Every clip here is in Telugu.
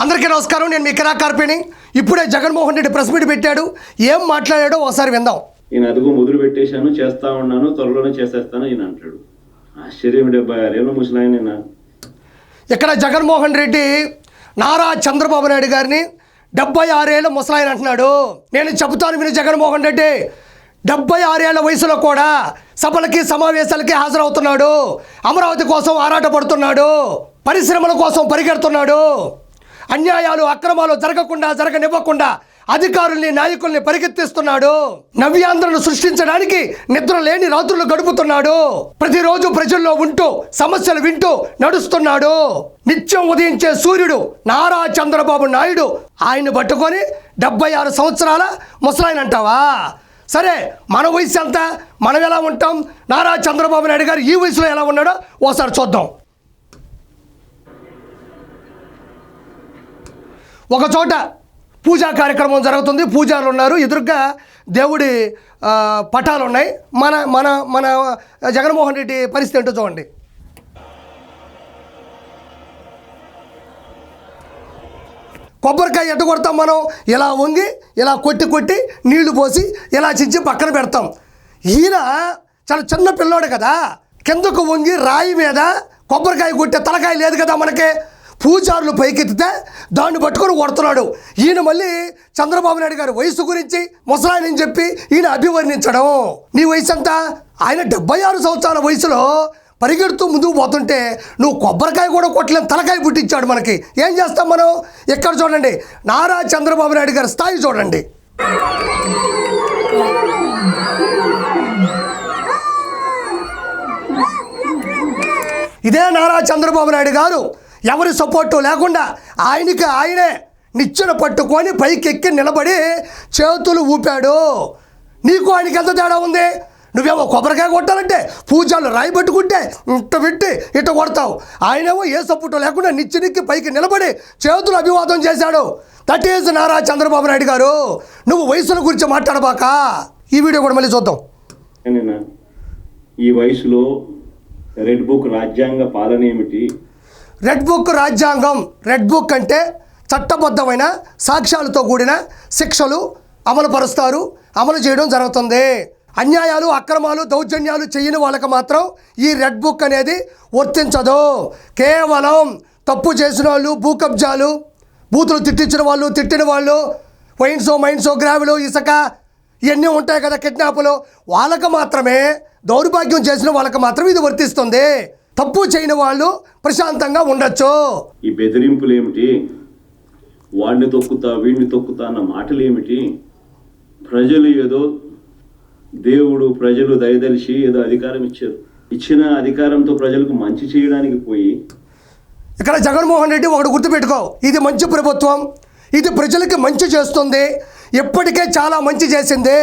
అందరికీ నమస్కారం. నేను మీ కిరా కార్పిని. ఇప్పుడే జగన్మోహన్ రెడ్డి ప్రెస్ మీట్ పెట్టాడు. ఏం మాట్లాడాడో ఒకసారి విందాం. నేను అదుగు మొదలు పెట్టేశాను, చేస్తా ఉన్నాను, త్వరలోనే చేసేస్తాను ఈయన అంటాడు. ఆశ్చర్యం. 76 ఏళ్ళ ముసలాయన. ఇక్కడ జగన్మోహన్ రెడ్డి నారా చంద్రబాబు నాయుడు గారిని 76 ఏళ్ళ ముసలాయన అంటున్నాడు. నేను చెబుతాను విని జగన్మోహన్ రెడ్డి 76 ఏళ్ల వయసులో కూడా సభలకి సమావేశాలకి హాజరవుతున్నాడు. అమరావతి కోసం ఆరాటపడుతున్నాడు. పరిశ్రమల కోసం పరిగెడుతున్నాడు. అన్యాయాలు అక్రమాలు జరగనివ్వకుండా అధికారుల్ని నాయకుల్ని పరిగెత్తిస్తున్నాడు. నవ్యాంధ్రను సృష్టించడానికి నిద్ర లేని రాత్రులు గడుపుతున్నాడు. ప్రతిరోజు ప్రజల్లో ఉంటూ సమస్యలు వింటూ నడుస్తున్నాడు. నిత్యం ఉదయించే సూర్యుడు నారా చంద్రబాబు నాయుడు. ఆయన్ని పట్టుకొని 76 సంవత్సరాల ముసలాయన అంటావా? సరే, మన వయసు ఎంత, మనం ఎలా ఉంటాం? నారా చంద్రబాబు నాయుడు గారు ఈ వయసులో ఎలా ఉన్నాడో ఓసారి చూద్దాం. ఒక చోట పూజా కార్యక్రమం జరుగుతుంది. పూజారులు ఉన్నారు. ఎదురుగా దేవుడి పటాలు ఉన్నాయి. మన మన మన జగన్మోహన్ రెడ్డి పరిస్థితి ఏంటో చూడండి. కొబ్బరికాయ ఎట్ట కొడతాం మనం? ఇలా వంగి ఇలా కొట్టి నీళ్లు పోసి ఇలా చించి పక్కన పెడతాం. ఈయన చాలా చిన్న పిల్లోడు కదా, కిందకు వంగి రాయి మీద కొబ్బరికాయ కొట్టే తలకాయ లేదు కదా మనకి. పూజారులు పైకెత్తితే దాన్ని పట్టుకొని కొడుతున్నాడు. ఈయన మళ్ళీ చంద్రబాబు నాయుడు గారి వయసు గురించి ముసలాయనని చెప్పి ఈయన అభివర్ణించడం. నీ వయసు ఎంత? ఆయన 76 సంవత్సరాల వయసులో పరిగెడుతూ ముందుకు పోతుంటే నువ్వు కొబ్బరికాయ కూడా కొట్టలేని తలకాయ పుట్టించాడు మనకి. ఏం చేస్తాం మనం? ఇక్కడ చూడండి, నారా చంద్రబాబు నాయుడు గారి స్థాయి చూడండి. ఇదే నారా చంద్రబాబు నాయుడు గారు ఎవరి సపోర్టు లేకుండా ఆయనకి ఆయనే నిచ్చెన పట్టుకొని పైకెక్కి నిలబడి చేతులు ఊపాడు. నీకు ఆయనకి ఎంత తేడా ఉంది? నువ్వేమో కొబ్బరికాయ కొట్టాలంటే పూజలు రాయి పట్టుకుంటే ఇట్ట పెట్టి ఇట్ట కొడతావు. ఆయనేమో ఏ సపోర్టు లేకుండా నిచ్చెనెక్కి పైకి నిలబడి చేతులు అభివాదం చేశాడు. దట్ ఈజ్ నారా చంద్రబాబు నాయుడు గారు. నువ్వు వయసుల గురించి మాట్లాడబాక. ఈ వీడియో కూడా మళ్ళీ చూద్దాం. ఈ వయసులో రెడ్ బుక్ రాజ్యాంగ పాలన ఏమిటి? రెడ్ బుక్ రాజ్యాంగం. రెడ్ బుక్ అంటే చట్టబద్ధమైన సాక్ష్యాలతో కూడిన శిక్షలు అమలు చేయడం జరుగుతుంది. అన్యాయాలు అక్రమాలు దౌర్జన్యాలు చేయని వాళ్ళకి మాత్రం ఈ రెడ్ బుక్ అనేది వర్తించదు. కేవలం తప్పు చేసిన వాళ్ళు, భూ కబ్జాలు, బూతులు తిట్టించిన వాళ్ళు, తిట్టిన వాళ్ళు, మైన్సో గ్రావెలు, ఇసుక ఇవన్నీ ఉంటాయి కదా, కిడ్నాపులు, వాళ్ళకి మాత్రమే, దౌర్భాగ్యం చేసిన వాళ్ళకి మాత్రం ఇది వర్తిస్తుంది. తప్పు చేయని వాళ్ళు ప్రశాంతంగా ఉండొచ్చు. ఈ బెదిరింపులు ఏమిటి? వాడిని తొక్కుతా వీడిని తొక్కుతా అన్న మాటలు ఏమిటి? ప్రజలు ఏదో దేవుడు ప్రజలు దయదలిచి ఏదో అధికారం ఇచ్చారు. ఇచ్చిన అధికారంతో ప్రజలకు మంచి చేయడానికి పోయి ఇక్కడ జగన్మోహన్ రెడ్డి ఒకటి గుర్తుపెట్టుకో, ఇది మంచి ప్రభుత్వం, ఇది ప్రజలకి మంచి చేస్తుంది. ఇప్పటికే చాలా మంచి చేసింది.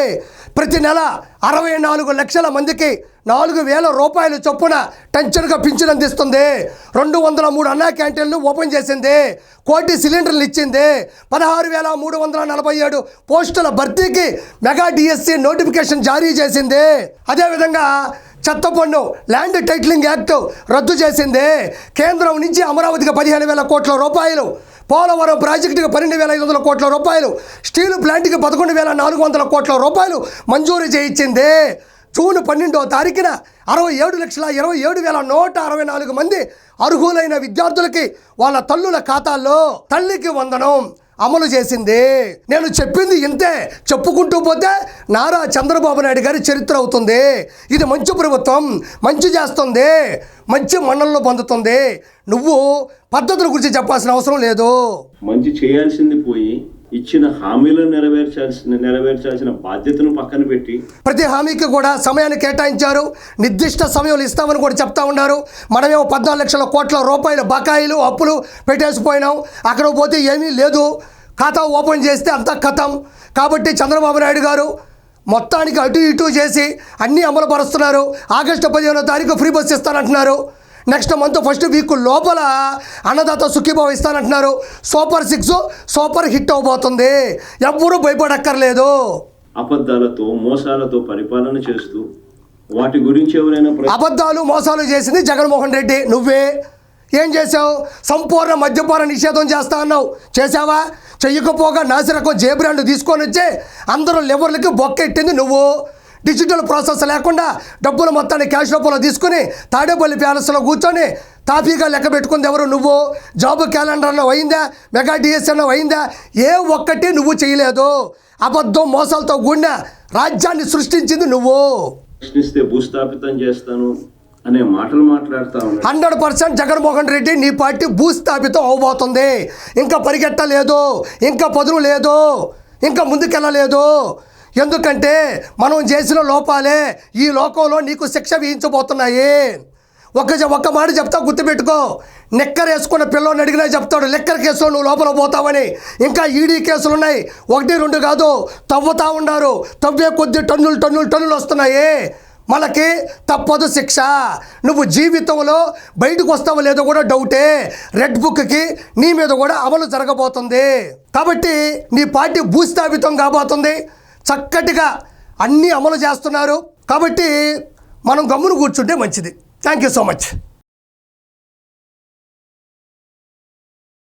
ప్రతి నెల 64 లక్షల మందికి 4,000 రూపాయలు చొప్పున టెన్షన్గా పింఛన్ అందిస్తుంది. 203 అన్నా క్యాంటీన్లు ఓపెన్ చేసింది. 1 కోటి సిలిండర్లు ఇచ్చింది. 16,347 పోస్టుల భర్తీకి మెగా డిఎస్సి నోటిఫికేషన్ జారీ చేసింది. అదేవిధంగా చెత్త పన్ను, ల్యాండ్ టైటిలింగ్ యాక్ట్ రద్దు చేసింది. కేంద్రం నుంచి అమరావతికి 15,000 కోట్ల రూపాయలు, పోలవరం ప్రాజెక్టుకి 12,500 కోట్ల రూపాయలు, స్టీలు ప్లాంట్కి 11,400 కోట్ల రూపాయలు మంజూరు చేయించింది. జూన్ 12వ తారీఖున 67,27,164 మంది అర్హులైన విద్యార్థులకి వాళ్ళ తల్లుల ఖాతాల్లో తల్లికి వందనం అమలు చేసింది. నేను చెప్పింది ఇంతే. చెప్పుకుంటూ పోతే నారా చంద్రబాబు నాయుడు గారి చరిత్ర అవుతుంది. ఇది మంచి ప్రభుత్వం, మంచి చేస్తుంది, మంచి మన్ననలు పొందుతుంది. నువ్వు పద్ధతుల గురించి చెప్పాల్సిన అవసరం లేదు. మంచి చేయాల్సింది పోయి ఇచ్చిన హామీలను నెరవేర్చాల్సిన బాధ్యతను పక్కన పెట్టి ప్రతి హామీకి కూడా సమయాన్ని కేటాయించారు. నిర్దిష్ట సమయంలో ఇస్తామని కూడా చెప్తా ఉన్నారు. మనమేమో 14 లక్షల కోట్ల రూపాయల బకాయిలు అప్పులు పెట్టేసిపోయినాం. అక్కడ పోతే ఏమీ లేదు. ఖాతా ఓపెన్ చేస్తే అంతా ఖతం. కాబట్టి చంద్రబాబు నాయుడు గారు మొత్తానికి అటు ఇటు చేసి అన్నీ అమలు పరుస్తున్నారు. ఆగస్టు 15వ తారీఖు ఫ్రీ బస్ ఇస్తానంటున్నారు. నెక్స్ట్ మంత్ ఫస్ట్ వీక్ లోపల అన్నదాత సుఖీభావ ఇస్తానంటున్నారు. సూపర్ 6 సూపర్ హిట్ అవబోతుంది. ఎవ్వరూ భయపడక్కర్లేదు. అబద్ధాలతో మోసాలతో పరిపాలన చేస్తూ వాటి గురించి ఎవరైనా అబద్ధాలు మోసాలు చేసింది జగన్మోహన్ రెడ్డి. నువ్వే ఏం చేసావు? సంపూర్ణ మద్యపాన నిషేధం చేస్తా అన్నావు, చేసావా? చెయ్యకపోగా నాసిరకం జే బ్రాండ్ తీసుకొని వచ్చి అందరూ లివర్లకి బొక్కెట్టింది నువ్వు. డిజిటల్ ప్రాసెస్ లేకుండా డబ్బులు మొత్తాన్ని క్యాష్ రూపంలో తీసుకుని తాడేపల్లి ప్యాలెస్లో కూర్చొని తాపీగా లెక్క పెట్టుకుంది ఎవరు? నువ్వు. జాబ్ క్యాలెండర్ అన్న అయిందా? మెగా డిఎస్ అన్న అయిందా? ఏ ఒక్కటి నువ్వు చేయలేదు. అబద్ధం మోసాలతో కూడిన రాజ్యాన్ని సృష్టించింది నువ్వు. ప్రశ్నిస్తే భూస్థాపితం చేస్తాను అనే మాటలు మాట్లాడుతా ఉన్నాడు. 100% జగన్మోహన్ రెడ్డి నీ పార్టీ భూస్థాపితం అవబోతుంది. ఇంకా పరిగెట్టలేదు, ఇంకా పదును లేదు, ఇంకా ముందుకెళ్ళలేదు. ఎందుకంటే మనం చేసిన లోపాలే ఈ లోకంలో నీకు శిక్ష విధించబోతున్నాయి. ఒక్క మాట చెప్తా, గుర్తుపెట్టుకో. నిక్కర్ వేసుకున్న పిల్లోని అడిగినా చెప్తాడు లిక్కర్ కేసులో నువ్వు లోపల పోతావని. ఇంకా ఈడీ కేసులు ఉన్నాయి, 1, 2 కాదు, తవ్వుతా ఉన్నారు. తవ్వే కొద్ది టన్నులు వస్తున్నాయి. మనకి తప్పదు శిక్ష. నువ్వు జీవితంలో బయటకు వస్తావో లేదో కూడా డౌటే. రెడ్ బుక్కి నీ మీద కూడా అమలు జరగబోతుంది. కాబట్టి నీ పార్టీ భూస్థాపితం కాబోతుంది. చక్కటిగా అన్నీ అమలు చేస్తున్నారు. కాబట్టి మనం గమ్మును కూర్చుంటే మంచిది. Thank you so much.